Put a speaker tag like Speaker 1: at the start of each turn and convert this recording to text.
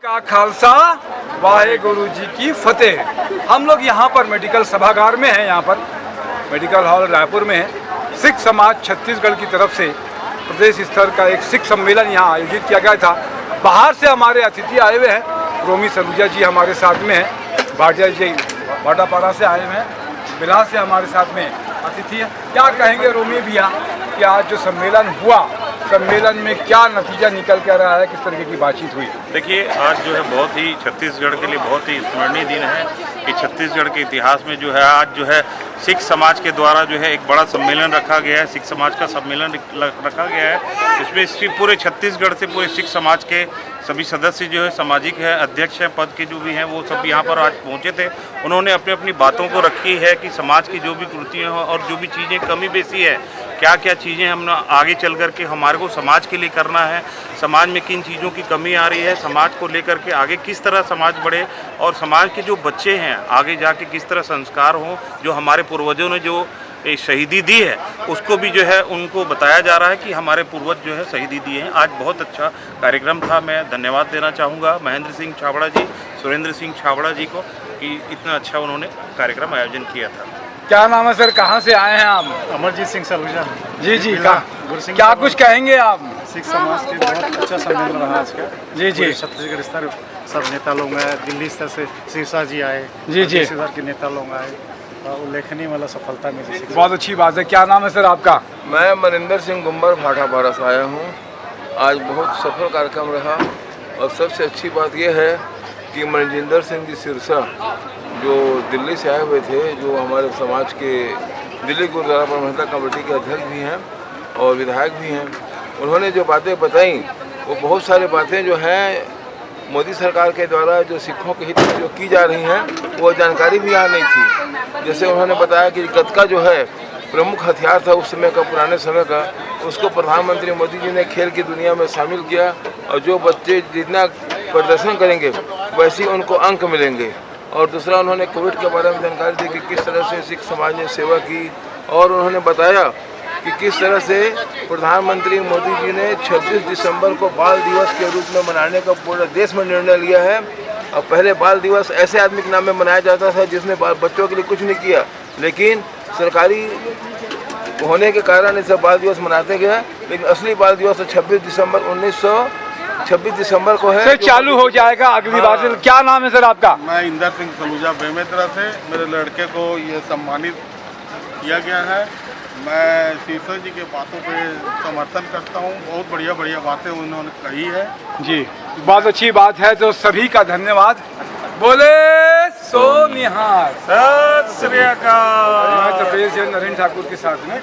Speaker 1: का खालसा वाहे गुरु जी की फतेह। हम लोग यहाँ पर मेडिकल सभागार में हैं, यहाँ पर मेडिकल हॉल रायपुर में है। सिख समाज छत्तीसगढ़ की तरफ से प्रदेश स्तर का एक सिख सम्मेलन यहाँ आयोजित किया गया था। बाहर से हमारे अतिथि आए हुए हैं। रोमी सलूजा जी हमारे साथ में हैं, भाटिया जी भाटापारा से आए हुए हैं, बिलास से हमारे साथ में अतिथि हैं। क्या कहेंगे रोमी भैया कि आज जो सम्मेलन हुआ, सम्मेलन में क्या नतीजा निकल कर रहा है, किस तरीके की बातचीत हुई?
Speaker 2: देखिए, आज जो है बहुत ही छत्तीसगढ़ के लिए बहुत ही स्मरणीय दिन है कि छत्तीसगढ़ के इतिहास में जो है आज जो है सिख समाज के द्वारा जो है एक बड़ा सम्मेलन रखा गया है। सिख समाज का सम्मेलन रखा गया है। इसमें पूरे छत्तीसगढ़ से पूरे सिख समाज के सभी सदस्य जो है सामाजिक है, अध्यक्ष हैं, पद के जो भी हैं, वो सब यहाँ पर आज पहुँचे थे। उन्होंने अपनी अपनी बातों को रखी है कि समाज की जो भी कृतियाँ और जो भी चीज़ें कमी बेसी है, क्या क्या चीज़ें हम आगे चल कर के हमारे को समाज के लिए करना है, समाज में किन चीज़ों की कमी आ रही है, समाज को लेकर के आगे किस तरह समाज बढ़े और समाज के जो बच्चे हैं आगे जाके किस तरह संस्कार हों। जो हमारे पूर्वजों ने जो शहीदी दी है उसको भी जो है उनको बताया जा रहा है कि हमारे पूर्वज जो है शहीदी दिए हैं। आज बहुत अच्छा कार्यक्रम था। मैं धन्यवाद देना चाहूँगा महेंद्र सिंह छाबड़ा जी, सुरेंद्र सिंह छाबड़ा जी को कि इतना अच्छा उन्होंने कार्यक्रम आयोजन किया था।
Speaker 1: क्या नाम है सर, कहाँ से आए हैं आप?
Speaker 3: अमरजीत सिंह सलूजा।
Speaker 1: जी क्या कुछ कहेंगे आप?
Speaker 3: सिख समाज के बहुत अच्छा सम्मेलन रहा आज का।
Speaker 1: जी
Speaker 3: छत्तीसगढ़ स्तर सब नेता लोग आए, दिल्ली स्तर से सिरसा जी आए,
Speaker 1: जी
Speaker 3: स्तर के नेता लोग आए, उल्लेखनीय वाला सफलता मिली।
Speaker 1: बहुत अच्छी बात है। क्या नाम है सर आपका?
Speaker 4: मैं मनिंदर सिंह गुम्बर भाटापारा से आया हूँ। आज बहुत सफल कार्यक्रम रहा और सबसे अच्छी बात यह है कि मनजिंदर सिंह जी सिरसा जो दिल्ली से आए हुए थे, जो हमारे समाज के दिल्ली गुरुद्वारा प्रबंधक कमेटी के अध्यक्ष भी हैं और विधायक भी हैं, उन्होंने जो बातें बताई वो बहुत सारी बातें जो हैं मोदी सरकार के द्वारा जो सिखों के हित में जो की जा रही हैं वो जानकारी भी यहाँ नहीं थी। जैसे उन्होंने बताया कि गतका जो है प्रमुख हथियार था उस समय का, पुराने समय का, उसको प्रधानमंत्री मोदी जी ने खेल की दुनिया में शामिल किया और जो बच्चे जितना प्रदर्शन करेंगे वैसे ही उनको अंक मिलेंगे। और दूसरा उन्होंने कोविड के बारे में जानकारी दी कि किस तरह से सिख समाज ने सेवा की और उन्होंने बताया कि किस तरह से प्रधानमंत्री मोदी जी ने 26 दिसंबर को बाल दिवस के रूप में मनाने का पूरे देश में निर्णय लिया है। और पहले बाल दिवस ऐसे आदमी के नाम में मनाया जाता था जिसने बच्चों के लिए कुछ नहीं किया, लेकिन सरकारी होने के कारण इसे बाल दिवस मनाते गए। लेकिन असली बाल दिवस 26 दिसंबर को है।
Speaker 1: चालू हो जाएगा अगली बार। क्या नाम है सर आपका?
Speaker 5: मैं इंदर सिंह सलूजा बेमेतरा से। मेरे लड़के को ये सम्मानित किया गया है। मैं सिरसा जी के बातों पे समर्थन करता हूँ। बहुत बढ़िया बातें उन्होंने कही है।
Speaker 1: जी बहुत अच्छी बात है, तो सभी का धन्यवाद। बोले सो निहार,
Speaker 2: सत श्री अकाल।
Speaker 1: मैं तपेश नरेंद्र ठाकुर के साथ में